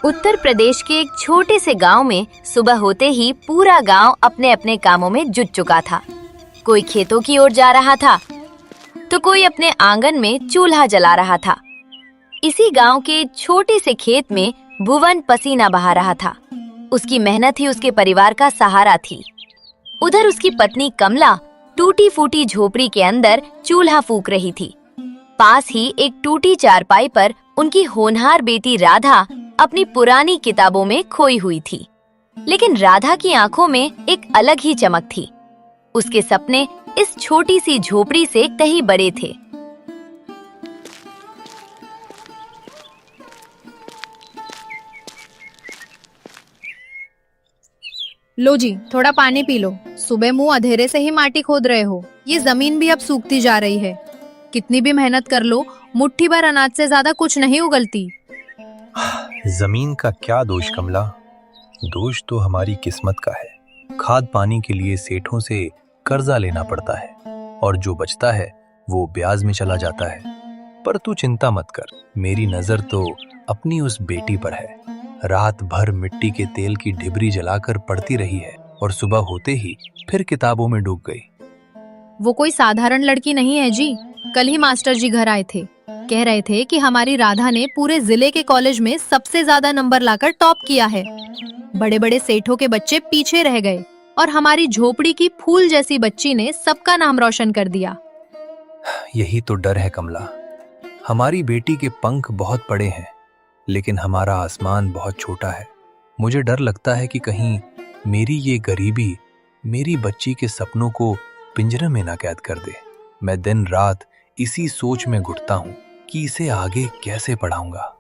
उत्तर प्रदेश के एक छोटे से गांव में सुबह होते ही पूरा गांव अपने अपने कामों में जुट चुका था। कोई खेतों की ओर जा रहा था तो कोई अपने आंगन में चूल्हा जला रहा था। इसी गांव के छोटे से खेत में भुवन पसीना बहा रहा था। उसकी मेहनत ही उसके परिवार का सहारा थी। उधर उसकी पत्नी कमला टूटी फूटी झोपड़ी के अंदर चूल्हा फूंक रही थी। पास ही एक टूटी चारपाई पर उनकी होनहार बेटी राधा अपनी पुरानी किताबों में खोई हुई थी। लेकिन राधा की आंखों में एक अलग ही चमक थी। उसके सपने इस छोटी सी झोपड़ी से कहीं बड़े थे। लो जी, थोड़ा पानी पी लो। सुबह मुंह अंधेरे से ही माटी खोद रहे हो। ये जमीन भी अब सूखती जा रही है। कितनी भी मेहनत कर लो, मुट्ठी भर अनाज से ज्यादा कुछ नहीं उगलती। जमीन का क्या दोष कमला, दोष तो हमारी किस्मत का है। खाद पानी के लिए सेठों से कर्जा लेना पड़ता है और जो बचता है वो ब्याज में चला जाता है। पर तू चिंता मत कर, मेरी नजर तो अपनी उस बेटी पर है। रात भर मिट्टी के तेल की ढिबरी जलाकर पढ़ती रही है और सुबह होते ही फिर किताबों में डूब गई। वो कोई साधारण लड़की नहीं है जी। कल ही मास्टर जी घर आए थे, कह रहे थे कि हमारी राधा ने पूरे जिले के कॉलेज में सबसे ज्यादा नंबर लाकर टॉप किया है। बड़े बड़े सेठों के बच्चे पीछे रह गए और हमारी झोपड़ी की फूल जैसी बच्ची ने सबका नाम रोशन कर दिया। यही तो डर है कमला। हमारी बेटी के पंख बहुत बड़े हैं लेकिन हमारा आसमान बहुत छोटा है। मुझे डर लगता है कि कहीं मेरी ये गरीबी मेरी बच्ची के सपनों को पिंजरे में ना कैद कर दे। मैं दिन रात इसी सोच में घुटता हूँ कि इसे आगे कैसे पढ़ाऊंगा।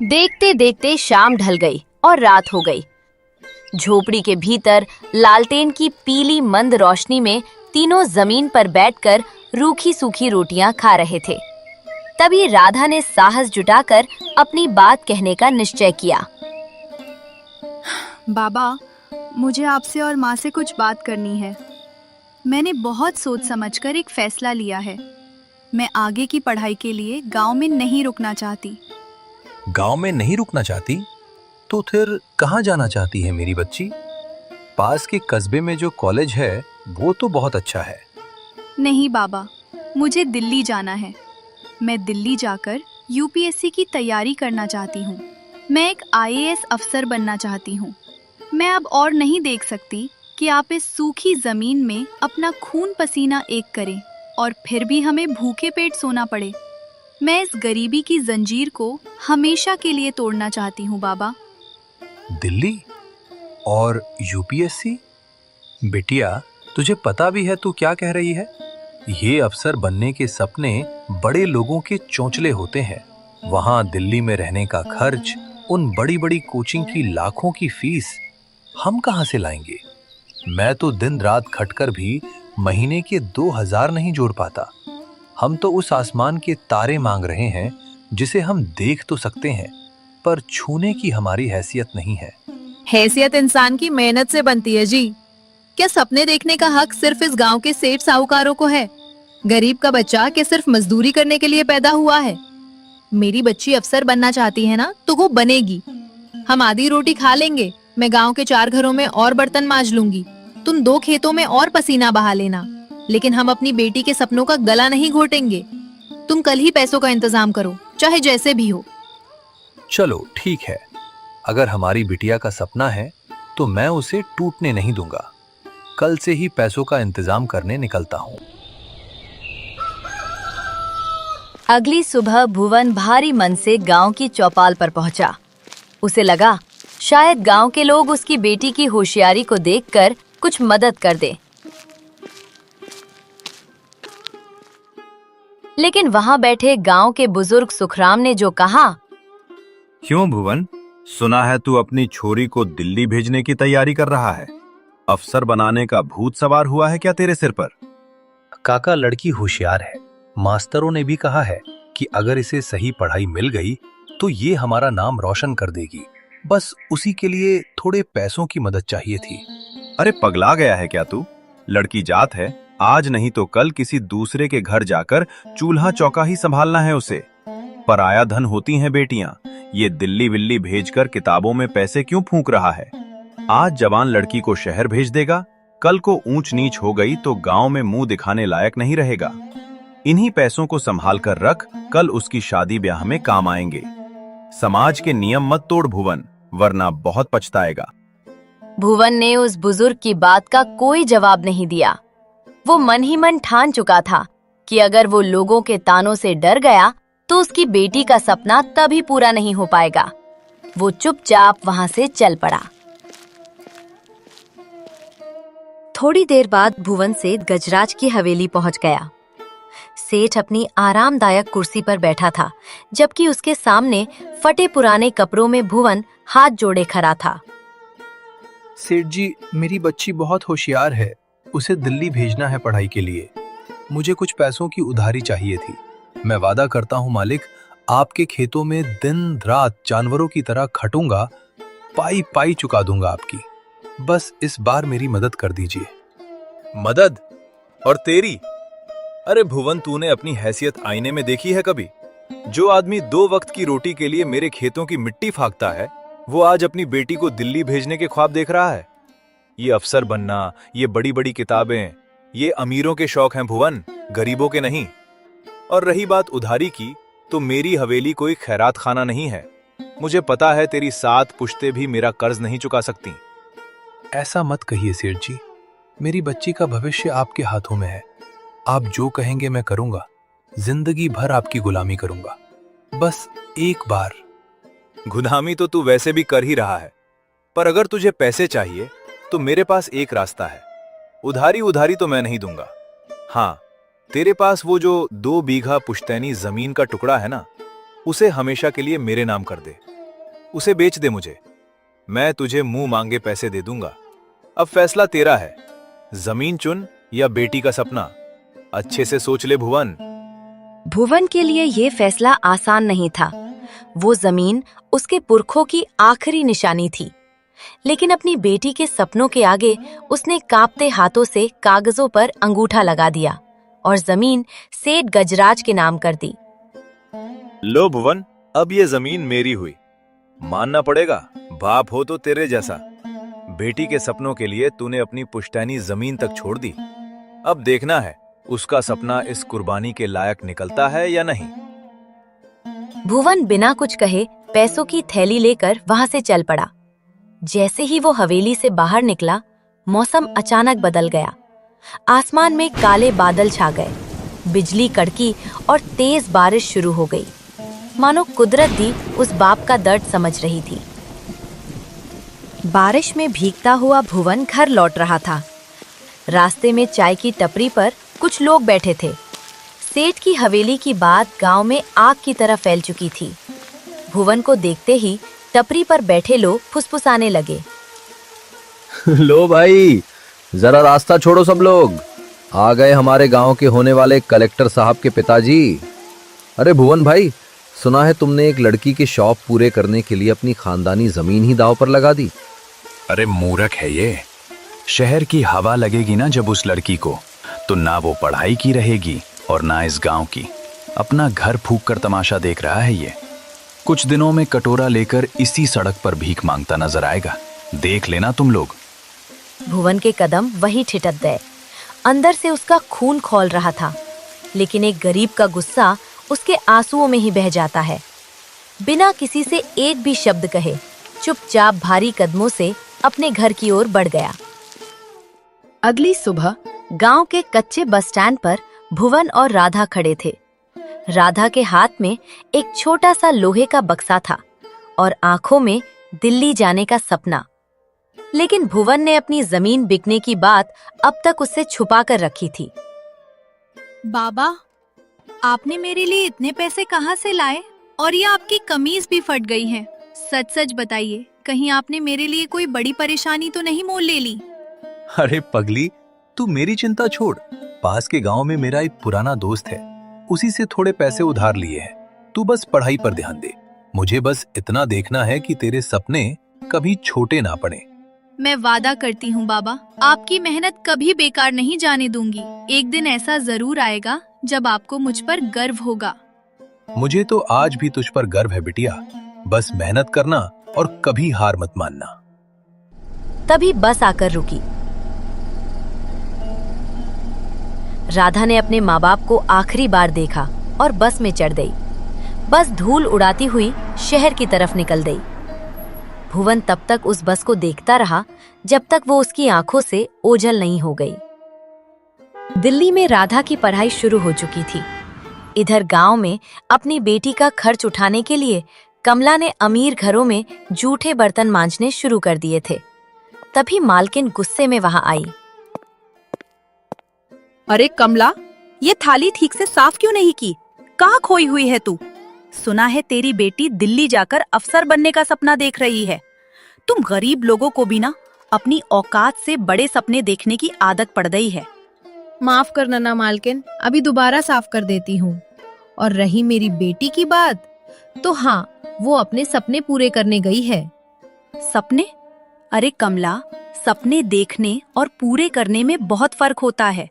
देखते देखते शाम ढल गई और रात हो गई। झोपड़ी के भीतर लालटेन की पीली मंद रोशनी में तीनों जमीन पर बैठकर रूखी सूखी रोटियां खा रहे थे। तभी राधा ने साहस जुटाकर अपनी बात कहने का निश्चय किया। बाबा, मुझे आपसे और माँ से कुछ बात करनी है। मैंने बहुत सोच समझकर एक फैसला लिया है। मैं आगे की पढ़ाई के लिए गांव में नहीं रुकना चाहती। गांव में नहीं रुकना चाहती? तो फिर कहाँ जाना चाहती है मेरी बच्ची? पास के कस्बे में जो कॉलेज है वो तो बहुत अच्छा है। नहीं बाबा, मुझे दिल्ली जाना है। मैं दिल्ली जाकर यूपीएससी की तैयारी करना चाहती हूँ। मैं एक आईएएस अफसर बनना चाहती हूँ। मैं अब और नहीं देख सकती कि आप इस सूखी जमीन में अपना खून पसीना एक करें और फिर भी हमें भूखे पेट सोना पड़े। मैं इस गरीबी की जंजीर को हमेशा के लिए तोड़ना चाहती हूँ बाबा। दिल्ली और यूपीएससी? बिटिया, तुझे पता भी है तू क्या कह रही है? ये अफसर बनने के सपने बड़े लोगों के चोंचले होते हैं। वहां दिल्ली में रहने का खर्च, उन बड़ी बड़ी कोचिंग की लाखों की फीस हम कहां से लाएंगे? मैं तो दिन रात खटकर भी महीने के 2000 नहीं जोड़ पाता। हम तो उस आसमान के तारे मांग रहे हैं जिसे हम देख तो सकते हैं पर छूने की हमारी हैसियत नहीं है। हैसियत इंसान की मेहनत से बनती है जी। क्या सपने देखने का हक सिर्फ इस गांव के सेठ साहूकारों को है? गरीब का बच्चा क्या सिर्फ मजदूरी करने के लिए पैदा हुआ है? मेरी बच्ची अफसर बनना चाहती है ना, तो वो बनेगी। हम आधी रोटी खा लेंगे। मैं गांव के 4 घरों में और बर्तन मांज लूंगी। तुम 2 खेतों में और पसीना बहा लेना, लेकिन हम अपनी बेटी के सपनों का गला नहीं घोटेंगे। तुम कल ही पैसों का इंतजाम करो, चाहे जैसे भी हो। चलो ठीक है, अगर हमारी बिटिया का सपना है तो मैं उसे टूटने नहीं दूंगा। कल से ही पैसों का इंतजाम करने निकलता हूँ। अगली सुबह भुवन भारी मन से गांव की चौपाल पर पहुंचा। उसे लगा शायद गांव के लोग उसकी बेटी की होशियारी को देखकर कुछ मदद कर दे। लेकिन वहां बैठे गांव के बुजुर्ग सुखराम ने जो कहा, क्यों भुवन, सुना है तू अपनी छोरी को दिल्ली भेजने की तैयारी कर रहा है? अफसर बनाने का भूत सवार हुआ है क्या तेरे सिर पर? काका, लड़की होशियार है। मास्टरों ने भी कहा है कि अगर इसे सही पढ़ाई मिल गई तो ये हमारा नाम रोशन कर देगी। बस उसी के लिए थोड़े पैसों की मदद चाहिए थी। अरे पगला गया है क्या तू? लड़की जात है, आज नहीं तो कल किसी दूसरे के घर जाकर चूल्हा चौका ही संभालना है उसे। पराया धन होती हैं बेटियां। ये दिल्ली विल्ली भेजकर किताबों में पैसे क्यों फूंक रहा है? आज जवान लड़की को शहर भेज देगा, कल को ऊंच नीच हो गई तो गांव में मुंह दिखाने लायक नहीं रहेगा। इन्हीं पैसों को संभाल कर रख, कल उसकी शादी ब्याह में काम आएंगे। समाज के नियम मत तोड़ भुवन, वरना बहुत पछताएगा। भुवन ने उस बुजुर्ग की बात का कोई जवाब नहीं दिया। वो मन ही मन ठान चुका था कि अगर वो लोगों के तानों से डर गया तो उसकी बेटी का सपना तभी पूरा नहीं हो पाएगा। वो चुपचाप वहां से चल पड़ा। थोड़ी देर बाद भुवन सेठ गजराज की हवेली पहुंच गया। सेठ अपनी आरामदायक कुर्सी पर बैठा था, जबकि उसके सामने फटे पुराने कपड़ों में भुवन हाथ जोड़े खड़ा था। सेठ जी, मेरी बच्ची बहुत होशियार है, उसे दिल्ली भेजना है पढ़ाई के लिए। मुझे कुछ पैसों की उधारी चाहिए थी। मैं वादा करता हूँ मालिक, आपके खेतों में दिन रात जानवरों की तरह खटूंगा, पाई पाई चुका दूंगा आपकी। बस इस बार मेरी मदद कर दीजिए। मदद? और तेरी? अरे भुवन, तूने अपनी हैसियत आईने में देखी है कभी? जो आदमी 2 वक्त की रोटी के लिए मेरे खेतों की मिट्टी फाकता है, वो आज अपनी बेटी को दिल्ली भेजने के ख्वाब देख रहा है। ये अफसर बनना, ये बड़ी बड़ी किताबें, ये अमीरों के शौक हैं भुवन, गरीबों के नहीं। और रही बात उधारी की, तो मेरी हवेली कोई खैरात खाना नहीं है। मुझे पता है तेरी 7 पुश्तें भी मेरा कर्ज नहीं चुका सकती। ऐसा मत कहिए सेठ जी, मेरी बच्ची का भविष्य आपके हाथों में है। आप जो कहेंगे मैं करूंगा, जिंदगी भर आपकी गुलामी करूंगा। बस एक बार। गुलामी तो तू वैसे भी कर ही रहा है, पर अगर तुझे पैसे चाहिए तो मेरे पास एक रास्ता है। उधारी तो मैं नहीं दूंगा। हाँ, तेरे पास वो जो 2 बीघा पुश्तैनी जमीन का टुकड़ा है ना, उसे हमेशा के लिए मेरे नाम कर दे। उसे बेच दे मुझे, मैं तुझे मुंह मांगे पैसे दे दूंगा। अब फैसला तेरा है, जमीन चुन या बेटी का सपना। अच्छे से सोच ले भुवन। भुवन के लिए ये फैसला आसान नहीं था। वो जमीन उसके पुरखों की आखिरी निशानी थी, लेकिन अपनी बेटी के सपनों के आगे उसने कांपते हाथों से कागजों पर अंगूठा लगा दिया और जमीन सेठ गजराज के नाम कर दी। लो भुवन, अब ये जमीन मेरी हुई। मानना पड़ेगा, बाप हो तो तेरे जैसा। बेटी के सपनों के लिए तूने अपनी पुश्तैनी जमीन तक छोड़ दी। अब देखना है उसका सपना इस कुर्बानी के लायक निकलता है या नहीं। भुवन बिना कुछ कहे पैसों की थैली लेकर वहां से चल पड़ा। जैसे ही वो हवेली से बाहर निकला, मौसम अचानक बदल गया। आसमान में काले बादल छा गए, बिजली कड़की और तेज बारिश शुरू हो गई। मानो कुदरत भी उस बाप का दर्द समझ रही थी। बारिश में भीगता हुआ भुवन घर लौट रहा था। रास्ते में चाय की टपरी पर कुछ लोग बैठे थे। सेठ की हवेली की बात गांव में आग की तरह फैल चुकी थी। भुवन को देखते ही टपरी पर बैठे लोग फुसफुसाने लगे। लो भाई, जरा रास्ता छोड़ो सब लोग। आ गए हमारे गांव के होने वाले कलेक्टर साहब के पिताजी। अरे भुवन भाई, सुना है तुमने एक लड़की के शौक पूरे करने के लिए अपनी खानदानी जमीन ही दांव पर लगा दी। अरे मूर्ख है ये। शहर की हवा लगेगी ना जब उस लड़की को, तो ना वो पढ़ाई की रहेगी और ना इस गांव की। अपना घर फूंक कर तमाशा देख रहा है ये। कुछ दिनों में कटोरा लेकर इसी सड़क पर भीख मांगता नजर आएगा। देख लेना तुम लोग। भुवन के कदम वही ठिठक गए। अंदर से उसका खून खौल रहा था, लेकिन एक गरीब का गुस्सा उसके आंसुओं में ही बह जाता है। बिना किसी से एक भी शब्द कहे चुपचाप भारी कदमों से अपने घर की ओर बढ़ गया। अगली सुबह गांव के कच्चे बस स्टैंड पर भुवन और राधा खड़े थे। राधा के हाथ में एक छोटा सा लोहे का बक्सा था और आंखों में दिल्ली जाने का सपना। लेकिन भुवन ने अपनी जमीन बिकने की बात अब तक उससे छुपा कर रखी थी। बाबा, आपने मेरे लिए इतने पैसे कहाँ से लाए? और ये आपकी कमीज भी फट गई है। सच सच बताइए, कहीं आपने मेरे लिए कोई बड़ी परेशानी तो नहीं मोल ले ली? अरे पगली, तू मेरी चिंता छोड़। पास के गांव में मेरा एक पुराना दोस्त है, उसी से थोड़े पैसे उधार लिए हैं। तू बस पढ़ाई पर ध्यान दे। मुझे बस इतना देखना है कि तेरे सपने कभी छोटे ना पड़े। मैं वादा करती हूँ बाबा, आपकी मेहनत कभी बेकार नहीं जाने दूंगी। एक दिन ऐसा जरूर आएगा जब आपको मुझ पर गर्व होगा। मुझे तो आज भी तुझ पर गर्व है बिटिया। बस मेहनत करना और कभी हार मत मानना। तभी बस आकर रुकी। राधा ने अपने माँ बाप को आखिरी बार देखा और बस में चढ़ गई। बस धूल उड़ाती हुई शहर की तरफ निकल गई। भुवन तब तक उस बस को देखता रहा जब तक वो उसकी आंखों से ओझल नहीं हो गई। दिल्ली में राधा की पढ़ाई शुरू हो चुकी थी। इधर गांव में अपनी बेटी का खर्च उठाने के लिए कमला ने अमीर घरों में जूठे बर्तन मांजने शुरू कर दिए थे। तभी मालकिन गुस्से में वहां आई। अरे कमला, ये थाली ठीक से साफ क्यों नहीं की? कहाँ खोई हुई है तू? सुना है तेरी बेटी दिल्ली जाकर अफसर बनने का सपना देख रही है। तुम गरीब लोगों को भी ना अपनी औकात से बड़े सपने देखने की आदत पड़ गई है। माफ करना ना मालकिन, अभी दोबारा साफ कर देती हूँ। और रही मेरी बेटी की बात, तो हाँ, वो अपने सपने पूरे करने गई है। सपने? अरे कमला, सपने देखने और पूरे करने में बहुत फर्क होता है।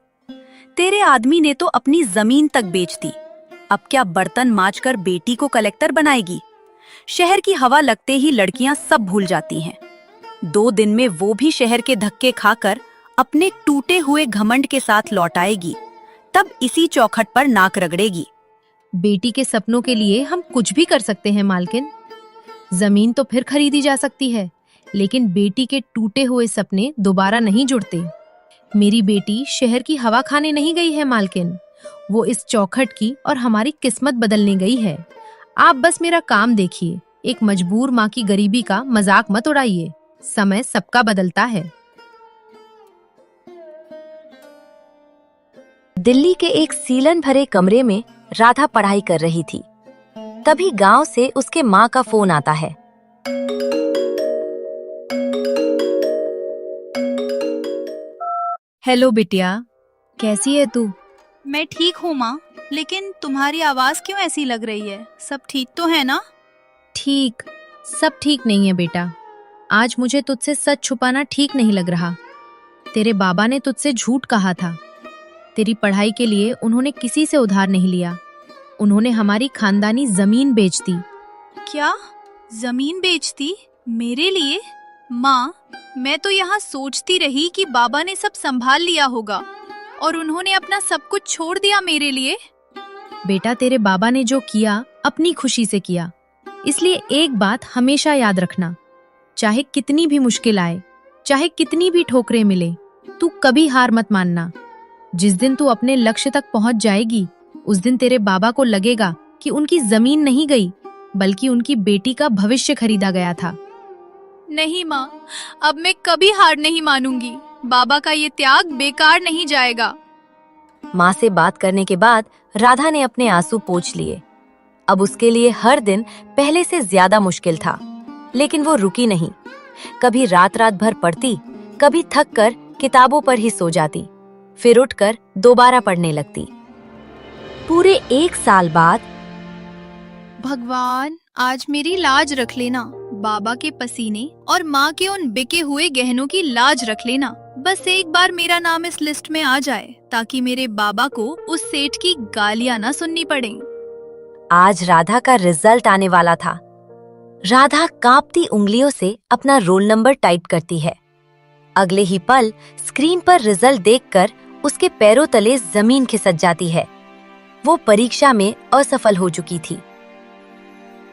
तेरे आदमी ने तो अपनी जमीन तक बेच दी। अब क्या बर्तन मांजकर बेटी को कलेक्टर बनाएगी? शहर की हवा लगते ही लड़कियां सब भूल जाती हैं। 2 दिन में वो भी शहर के धक्के खाकर अपने टूटे हुए घमंड के साथ लौट आएगी। तब इसी चौखट पर नाक रगड़ेगी। बेटी के सपनों के लिए हम कुछ भी कर सकते हैं मालकिन। जमीन तो फिर खरीदी जा सकती है, लेकिन बेटी के टूटे हुए सपने दोबारा नहीं जुड़ते। मेरी बेटी शहर की हवा खाने नहीं गई है मालकिन, वो इस चौखट की और हमारी किस्मत बदलने गई है। आप बस मेरा काम देखिए, एक मजबूर माँ की गरीबी का मजाक मत उड़ाइए। समय सबका बदलता है। दिल्ली के एक सीलन भरे कमरे में राधा पढ़ाई कर रही थी। तभी गांव से उसके माँ का फोन आता है। हेलो बिटिया, कैसी है तू? मैं ठीक हूँ माँ, लेकिन तुम्हारी आवाज क्यों ऐसी लग रही है? सब ठीक तो है ना? ठीक, सब ठीक नहीं है बेटा। आज मुझे तुझसे सच छुपाना ठीक नहीं लग रहा। तेरे बाबा ने तुझसे झूठ कहा था। तेरी पढ़ाई के लिए उन्होंने किसी से उधार नहीं लिया। उन्होंने हमारी खानदानी जमीन बेच दी। क्या? जमीन बेच दी? मेरे लिए? माँ, मैं तो यहाँ सोचती रही कि बाबा ने सब संभाल लिया होगा और उन्होंने अपना सब कुछ छोड़ दिया मेरे लिए। बेटा, तेरे बाबा ने जो किया अपनी खुशी से किया। इसलिए एक बात हमेशा याद रखना, चाहे कितनी भी मुश्किल आए, चाहे कितनी भी ठोकरें मिले, तू कभी हार मत मानना। जिस दिन तू अपने लक्ष्य तक पहुंच जाएगी, उस दिन तेरे बाबा को लगेगा कि उनकी जमीन नहीं गई, बल्कि उनकी बेटी का भविष्य खरीदा गया था। नहीं माँ, अब मैं कभी हार नहीं मानूंगी। बाबा का ये त्याग बेकार नहीं जाएगा। माँ से बात करने के बाद राधा ने अपने आंसू पोंछ लिए। अब उसके लिए हर दिन पहले से ज्यादा मुश्किल था, लेकिन वो रुकी नहीं। कभी रात रात भर पढ़ती, कभी थक कर किताबों पर ही सो जाती, फिर उठकर दोबारा पढ़ने लगती। पूरे 1 साल बाद भगवान, आज मेरी लाज रख लेना। बाबा के पसीने और माँ के उन बिके हुए गहनों की लाज रख लेना। बस एक बार मेरा नाम इस लिस्ट में आ जाए, ताकि मेरे बाबा को उस सेठ की गालियां ना सुननी पड़े। आज राधा का रिजल्ट आने वाला था। राधा कांपती उंगलियों से अपना रोल नंबर टाइप करती है। अगले ही पल स्क्रीन पर रिजल्ट देखकर उसके पैरों तले जमीन खिसक जाती है। वो परीक्षा में असफल हो चुकी थी।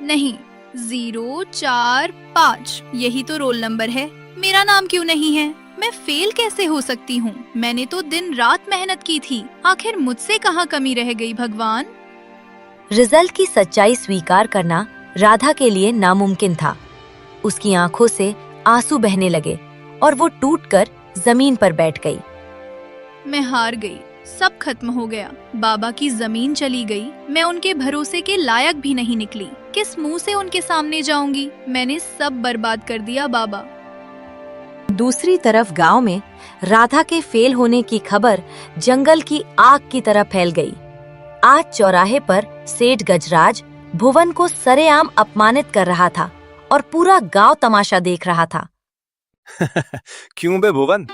नहीं, 0 4 5 यही तो रोल नंबर है। मेरा नाम क्यों नहीं है? मैं फेल कैसे हो सकती हूँ? मैंने तो दिन रात मेहनत की थी। आखिर मुझसे कहाँ कमी रह गई भगवान? रिजल्ट की सच्चाई स्वीकार करना राधा के लिए नामुमकिन था। उसकी आंखों से आंसू बहने लगे और वो टूटकर जमीन पर बैठ गई। मैं हार गई, सब खत्म हो गया। बाबा की जमीन चली गई। मैं उनके भरोसे के लायक भी नहीं निकली। किस मुंह से उनके सामने जाऊंगी? मैंने सब बर्बाद कर दिया बाबा। दूसरी तरफ गांव में राधा के फेल होने की खबर जंगल की आग की तरह फैल गई। आज चौराहे पर सेठ गजराज भुवन को सरेआम अपमानित कर रहा था और पूरा गांव तमाशा देख रहा था। क्यों बे भुवन,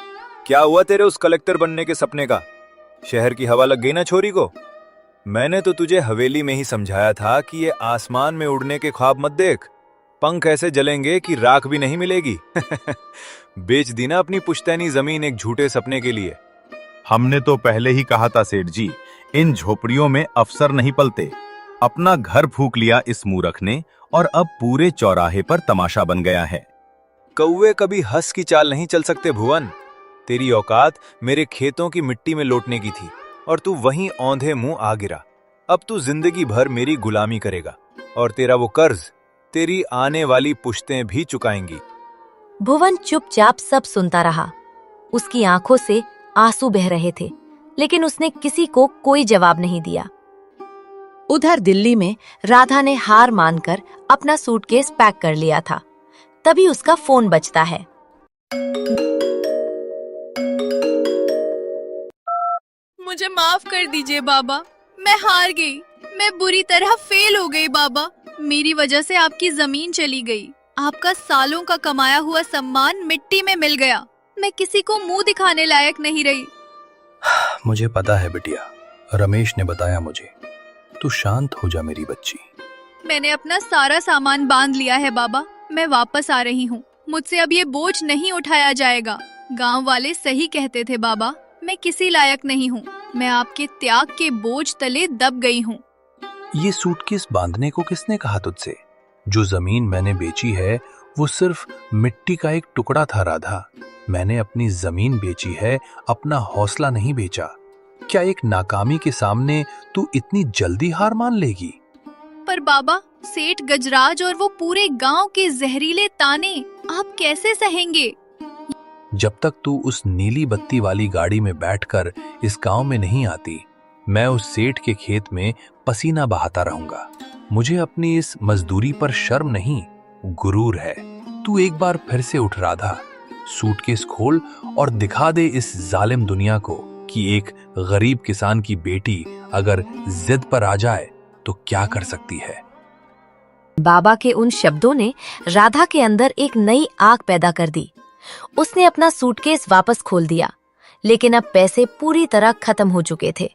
क्या हुआ तेरे उस कलेक्टर बनने के सपने का? शहर की हवा लग गई ना छोरी को? मैंने तो तुझे हवेली में ही समझाया था कि ये आसमान में उड़ने के ख्वाब मत देख। पंख ऐसे जलेंगे कि राख भी नहीं मिलेगी। बेच दी ना अपनी पुश्तैनी जमीन एक झूठे सपने के लिए। हमने तो पहले ही कहा था सेठ जी, इन झोपड़ियों में अफसर नहीं पलते। अपना घर फूंक लिया इस मूर्ख ने और अब पूरे चौराहे पर तमाशा बन गया है। कौवे कभी हंस की चाल नहीं चल सकते भुवन। तेरी औकात मेरे खेतों की मिट्टी में लौटने की थी और तू वहीं औंधे मुंह आ गिरा। अब तू जिंदगी भर मेरी गुलामी करेगा और तेरा वो कर्ज तेरी आने वाली पुश्तें भी चुकाएंगी। भुवन चुपचाप सब सुनता रहा। उसकी आंखों से आंसू बह रहे थे, लेकिन उसने किसी को कोई जवाब नहीं दिया। उधर दिल्ली में राधा ने हार मानकर अपना सूटकेस पैक कर लिया था। तभी उसका फोन बजता है। मुझे माफ कर दीजिए बाबा, मैं हार गई। मैं बुरी तरह फेल हो गई बाबा। मेरी वजह से आपकी जमीन चली गई। आपका सालों का कमाया हुआ सम्मान मिट्टी में मिल गया। मैं किसी को मुंह दिखाने लायक नहीं रही। मुझे पता है बिटिया, रमेश ने बताया मुझे। तू शांत हो जा मेरी बच्ची। मैंने अपना सारा सामान बांध लिया है बाबा। मैं वापस आ रही हूँ। मुझसे अब ये बोझ नहीं उठाया जाएगा। गांव वाले सही कहते थे बाबा, मैं किसी लायक नहीं हूँ। मैं आपके त्याग के बोझ तले दब गई हूँ। ये सूटकेस बांधने को किसने कहा तुझसे? जो जमीन मैंने बेची है वो सिर्फ मिट्टी का एक टुकड़ा था राधा। मैंने अपनी जमीन बेची है, अपना हौसला नहीं बेचा। क्या एक नाकामी के सामने तू इतनी जल्दी हार मान लेगी? पर बाबा, सेठ गजराज और वो पूरे गांव के जहरीले ताने आप कैसे सहेंगे? जब तक तू उस नीली बत्ती वाली गाड़ी में बैठकर इस गांव में नहीं आती, मैं उस सेठ के खेत में पसीना बहाता रहूंगा। मुझे अपनी इस मजदूरी पर शर्म नहीं, गुरूर है। तू एक बार फिर से उठ राधा, सूटकेस खोल और दिखा दे इस जालिम दुनिया को कि एक गरीब किसान की बेटी अगर जिद पर आ जाए तो क्या कर सकती है। बाबा के उन शब्दों ने राधा के अंदर एक नई आग पैदा कर दी। उसने अपना सूटकेस वापस खोल दिया, लेकिन अब पैसे पूरी तरह खत्म हो चुके थे।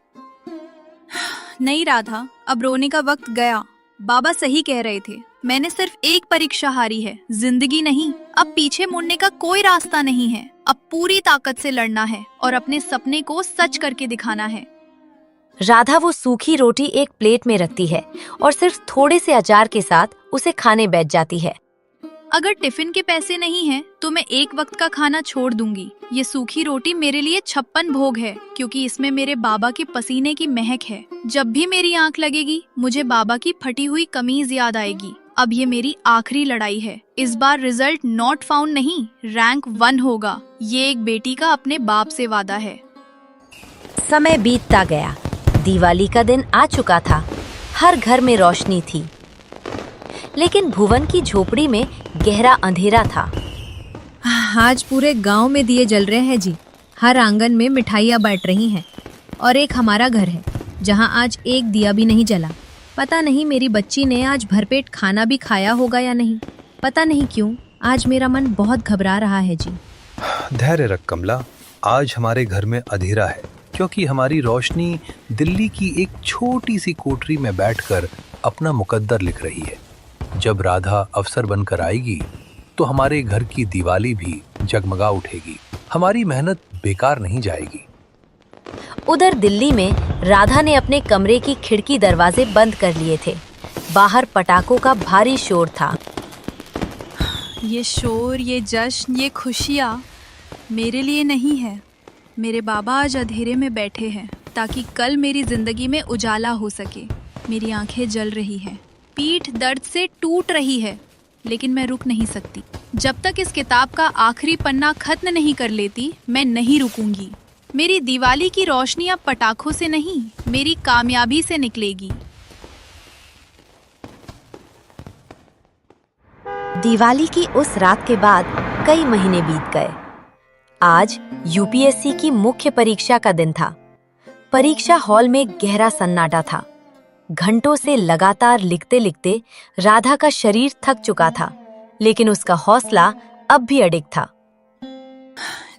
नहीं राधा, अब रोने का वक्त गया। बाबा सही कह रहे थे। मैंने सिर्फ एक परीक्षा हारी है, जिंदगी नहीं। अब पीछे मुड़ने का कोई रास्ता नहीं है। अब पूरी ताकत से लड़ना है और अपने सपने को सच करके दिखाना है। राधा वो सूखी रोटी एक प्लेट में रखती है और सिर्फ थोड़े से अचार के साथ उसे खाने बैठ जाती है। अगर टिफिन के पैसे नहीं हैं, तो मैं एक वक्त का खाना छोड़ दूंगी। ये सूखी रोटी मेरे लिए 56 भोग है, क्योंकि इसमें मेरे बाबा के पसीने की महक है। जब भी मेरी आंख लगेगी, मुझे बाबा की फटी हुई कमीज याद आएगी। अब ये मेरी आखिरी लड़ाई है। इस बार रिजल्ट नॉट फाउंड नहीं, रैंक 1 होगा। ये एक बेटी का अपने बाप से वादा है। समय बीतता गया। दिवाली का दिन आ चुका था। हर घर में रोशनी थी, लेकिन भुवन की झोपड़ी में गहरा अंधेरा था। आज पूरे गांव में दिए जल रहे हैं जी। हर आंगन में मिठाइयाँ बट रही हैं और एक हमारा घर है जहां आज एक दिया भी नहीं जला। पता नहीं मेरी बच्ची ने आज भरपेट खाना भी खाया होगा या नहीं। पता नहीं क्यों आज मेरा मन बहुत घबरा रहा है जी। धैर्य रख कमला, आज हमारे घर में अंधेरा है क्योंकि हमारी रोशनी दिल्ली की एक छोटी सी कोठरी में बैठकर अपना मुकद्दर लिख रही है। जब राधा अफसर बनकर आएगी तो हमारे घर की दिवाली भी जगमगा उठेगी। हमारी मेहनत बेकार नहीं जाएगी। उधर दिल्ली में राधा ने अपने कमरे की खिड़की दरवाजे बंद कर लिए थे। बाहर पटाखों का भारी शोर था। ये शोर, ये जश्न, ये खुशियाँ मेरे लिए नहीं है। मेरे बाबा आज अंधेरे में बैठे हैं ताकि कल मेरी जिंदगी में उजाला हो सके। मेरी आंखें जल रही हैं, पीठ दर्द से टूट रही है, लेकिन मैं रुक नहीं सकती। जब तक इस किताब का आखिरी पन्ना खत्म नहीं कर लेती, मैं नहीं रुकूंगी। मेरी दिवाली की रोशनी अब पटाखों से नहीं, मेरी कामयाबी से निकलेगी। दिवाली की उस रात के बाद कई महीने बीत गए। आज यूपीएससी की मुख्य परीक्षा का दिन था। परीक्षा हॉल में गहरा सन्नाटा था। घंटों से लगातार लिखते लिखते राधा का शरीर थक चुका था, लेकिन उसका हौसला अब भी अडिग था।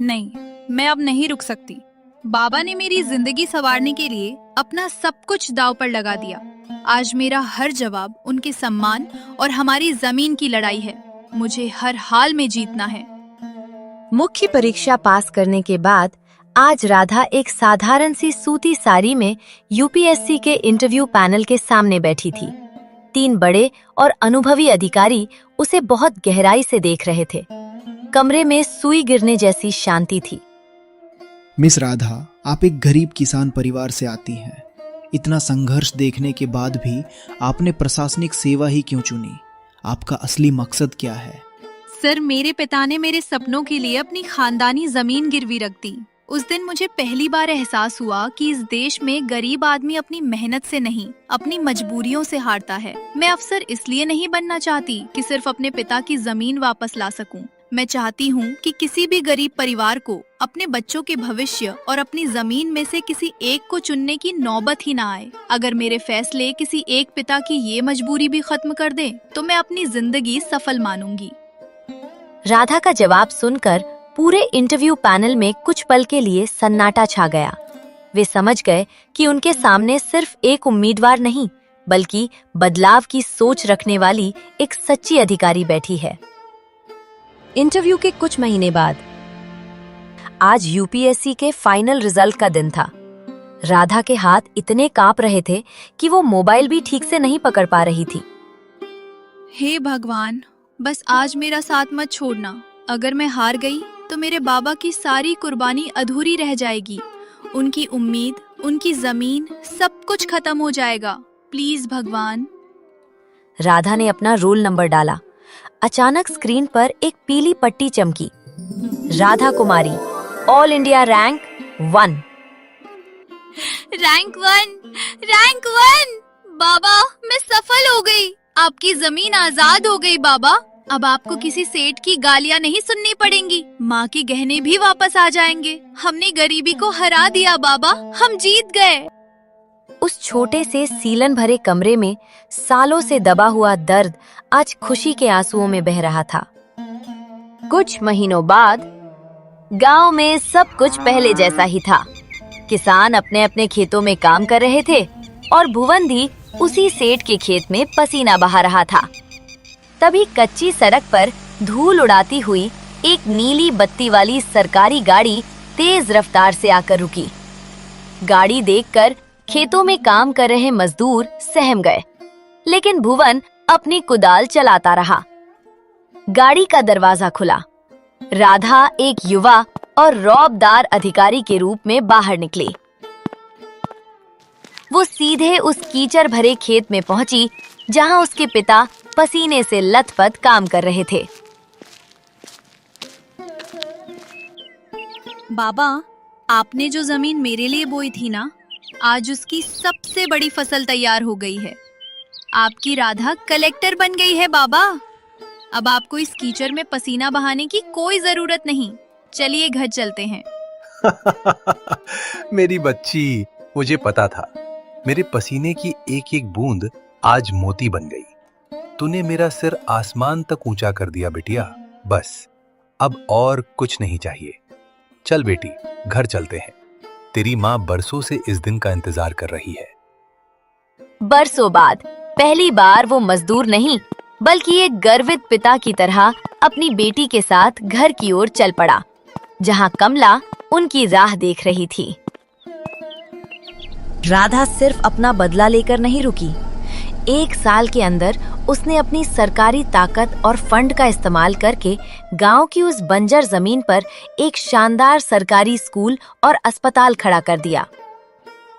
नहीं, मैं अब नहीं रुक सकती। बाबा ने मेरी जिंदगी संवारने के लिए अपना सब कुछ दांव पर लगा दिया। आज मेरा हर जवाब उनके सम्मान और हमारी जमीन की लड़ाई है। मुझे हर हाल में जीतना है। मुख्य परीक्षा पास करने के बाद आज राधा एक साधारण सी सूती साड़ी में यूपीएससी के इंटरव्यू पैनल के सामने बैठी थी। 3 बड़े और अनुभवी अधिकारी उसे बहुत गहराई से देख रहे थे। कमरे में सुई गिरने जैसी शांति थी। मिस राधा, आप एक गरीब किसान परिवार से आती हैं। इतना संघर्ष देखने के बाद भी आपने प्रशासनिक सेवा ही क्यों चुनी? आपका असली मकसद क्या है? सर, मेरे पिता ने मेरे सपनों के लिए अपनी खानदानी जमीन गिरवी रख दी। उस दिन मुझे पहली बार एहसास हुआ कि इस देश में गरीब आदमी अपनी मेहनत से नहीं, अपनी मजबूरियों से हारता है। मैं अफसर इसलिए नहीं बनना चाहती कि सिर्फ अपने पिता की जमीन वापस ला सकूं। मैं चाहती हूँ कि किसी भी गरीब परिवार को अपने बच्चों के भविष्य और अपनी जमीन में से किसी एक को चुनने की नौबत ही ना आए। अगर मेरे फैसले किसी एक पिता की ये मजबूरी भी खत्म कर दें, तो मैं अपनी जिंदगी सफल मानूंगी। राधा का जवाब सुनकर पूरे इंटरव्यू पैनल में कुछ पल के लिए सन्नाटा छा गया। वे समझ गए कि उनके सामने सिर्फ एक उम्मीदवार नहीं, बल्कि बदलाव की सोच रखने वाली एक सच्ची अधिकारी बैठी है। इंटरव्यू के कुछ महीने बाद आज यूपीएससी के फाइनल रिजल्ट का दिन था। राधा के हाथ इतने कांप रहे थे कि वो मोबाइल भी ठीक से नहीं पकड़ पा रही थी। हे भगवान, बस आज मेरा साथ मत छोड़ना। अगर मैं हार गई तो मेरे बाबा की सारी कुर्बानी अधूरी रह जाएगी। उनकी उम्मीद, उनकी जमीन, सब कुछ खत्म हो जाएगा। प्लीज भगवान। राधा ने अपना रोल नंबर डाला। अचानक स्क्रीन पर एक पीली पट्टी चमकी। Radha Kumari, all India rank 1। Rank 1। बाबा, मैं सफल हो गई। आपकी जमीन आजाद हो गई बाबा। अब आपको किसी सेठ की गालियां नहीं सुननी पड़ेंगी। माँ के गहने भी वापस आ जाएंगे। हमने गरीबी को हरा दिया बाबा, हम जीत गए। उस छोटे से सीलन भरे कमरे में सालों से दबा हुआ दर्द आज खुशी के आंसुओं में बह रहा था। कुछ महीनों बाद गांव में सब कुछ पहले जैसा ही था। किसान अपने अपने खेतों में काम कर रहे थे और भुवन भी उसी सेठ के खेत में पसीना बहा रहा था। तभी कच्ची सड़क पर धूल उड़ाती हुई एक नीली बत्ती वाली सरकारी गाड़ी तेज रफ्तार से आकर रुकी। गाड़ी देखकर खेतों में काम कर रहे मजदूर सहम गए, लेकिन भुवन अपनी कुदाल चलाता रहा। गाड़ी का दरवाजा खुला। राधा एक युवा और रौबदार अधिकारी के रूप में बाहर निकली। वो सीधे उस कीचड़ भरे खेत में पहुंची जहां उसके पिता पसीने से लथपथ काम कर रहे थे। बाबा, आपने जो जमीन मेरे लिए बोई थी ना, आज उसकी सबसे बड़ी फसल तैयार हो गई है। आपकी राधा कलेक्टर बन गई है बाबा। अब आपको इस कीचड़ में पसीना बहाने की कोई जरूरत नहीं। चलिए घर चलते हैं। मेरी बच्ची, मुझे पता था मेरे पसीने की एक एक बूंद आज मोती बन गई। तूने मेरा सिर आसमान तक ऊंचा कर दिया बिटिया। बस अब और कुछ नहीं चाहिए। चल बेटी, घर चलते हैं। तेरी माँ बरसों से इस दिन का इंतजार कर रही है। बरसों बाद पहली बार वो मजदूर नहीं, बल्कि एक गर्वित पिता की तरह अपनी बेटी के साथ घर की ओर चल पड़ा, जहां कमला उनकी राह देख रही थी। राधा सिर्फ अपना बदला लेकर नहीं रुकी। 1 साल के अंदर उसने अपनी सरकारी ताकत और फंड का इस्तेमाल करके गांव की उस बंजर जमीन पर एक शानदार सरकारी स्कूल और अस्पताल खड़ा कर दिया।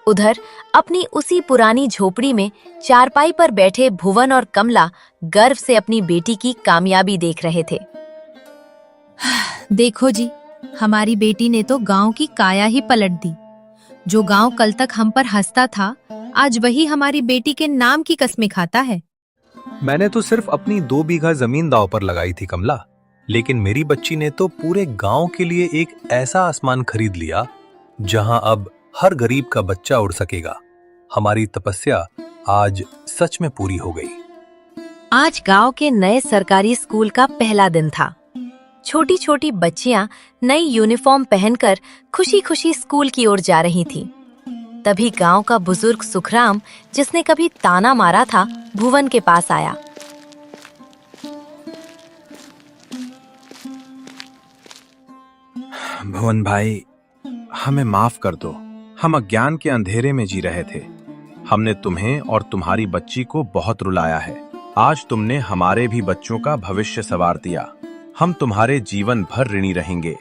उधर अपनी उसी पुरानी झोपड़ी में चारपाई पर बैठे भुवन और कमला गर्व से अपनी बेटी की कामयाबी देख रहे थे। देखो जी, हमारी बेटी ने तो गांव की काया ही पलट दी। जो गांव कल तक हम पर हंसता था, आज वही हमारी बेटी के नाम की कस्में खाता है। मैंने तो सिर्फ अपनी 2 बीघा जमीन दांव पर लगाई थी कमला, लेकिन मेरी बच्ची ने तो पूरे गांव के लिए एक ऐसा आसमान खरीद लिया जहां अब हर गरीब का बच्चा उड़ सकेगा। हमारी तपस्या आज सच में पूरी हो गई। आज गांव के नए सरकारी स्कूल का पहला दिन था। छोटी छोटी बच्चियां नई यूनिफॉर्म पहनकर खुशी खुशी स्कूल की ओर जा रही थीं। तभी गांव का बुजुर्ग सुखराम, जिसने कभी ताना मारा था, भुवन के पास आया। भुवन भाई, हमें माफ कर दो। हम अज्ञान के अंधेरे में जी रहे थे। हमने तुम्हें और तुम्हारी बच्ची को बहुत रुलाया है। आज तुमने हमारे भी बच्चों का भविष्य संवार दिया। हम तुम्हारे जीवन भर ऋणी रहेंगे।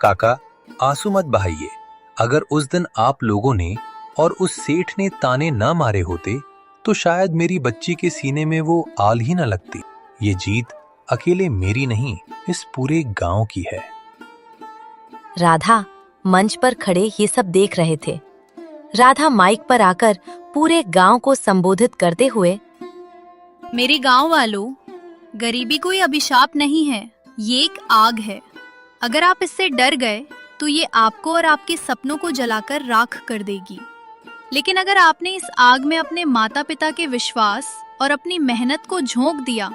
काका, आंसू मत बहाइए। अगर उस दिन आप लोगों ने और उस सेठ ने ताने ना मारे होते तो शायद मेरी बच्ची के सीने में वो आल ही न लगती। ये जीत अकेले मेरी नहीं, इस पूरे गांव की है। राधा मंच पर खड़े ये सब देख रहे थे। राधा माइक पर आकर पूरे गांव को संबोधित करते हुए, मेरे गांव वालों, गरीबी कोई अभिशाप नहीं है, ये एक आग है। अगर आप इससे डर गए तो ये आपको और आपके सपनों को जलाकर राख कर देगी। लेकिन अगर आपने इस आग में अपने माता पिता के विश्वास और अपनी मेहनत को झोंक दिया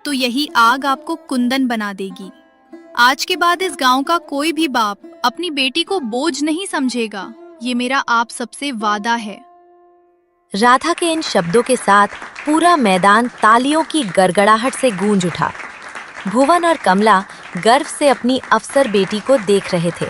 तो यही आग आपको कुंदन बना देगी। आज के बाद इस गांव का कोई भी बाप अपनी बेटी को बोझ नहीं समझेगा। ये मेरा आप सबसे वादा है। राधा के इन शब्दों के साथ पूरा मैदान तालियों की गड़गड़ाहट से गूंज उठा। भुवन और कमला गर्व से अपनी अफसर बेटी को देख रहे थे।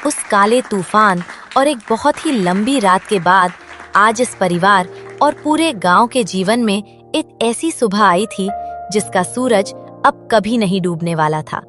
उस काले तूफान और एक बहुत ही लंबी रात के बाद आज इस परिवार और पूरे गांव के जीवन में एक ऐसी सुबह आई थी जिसका सूरज अब कभी नहीं डूबने वाला था।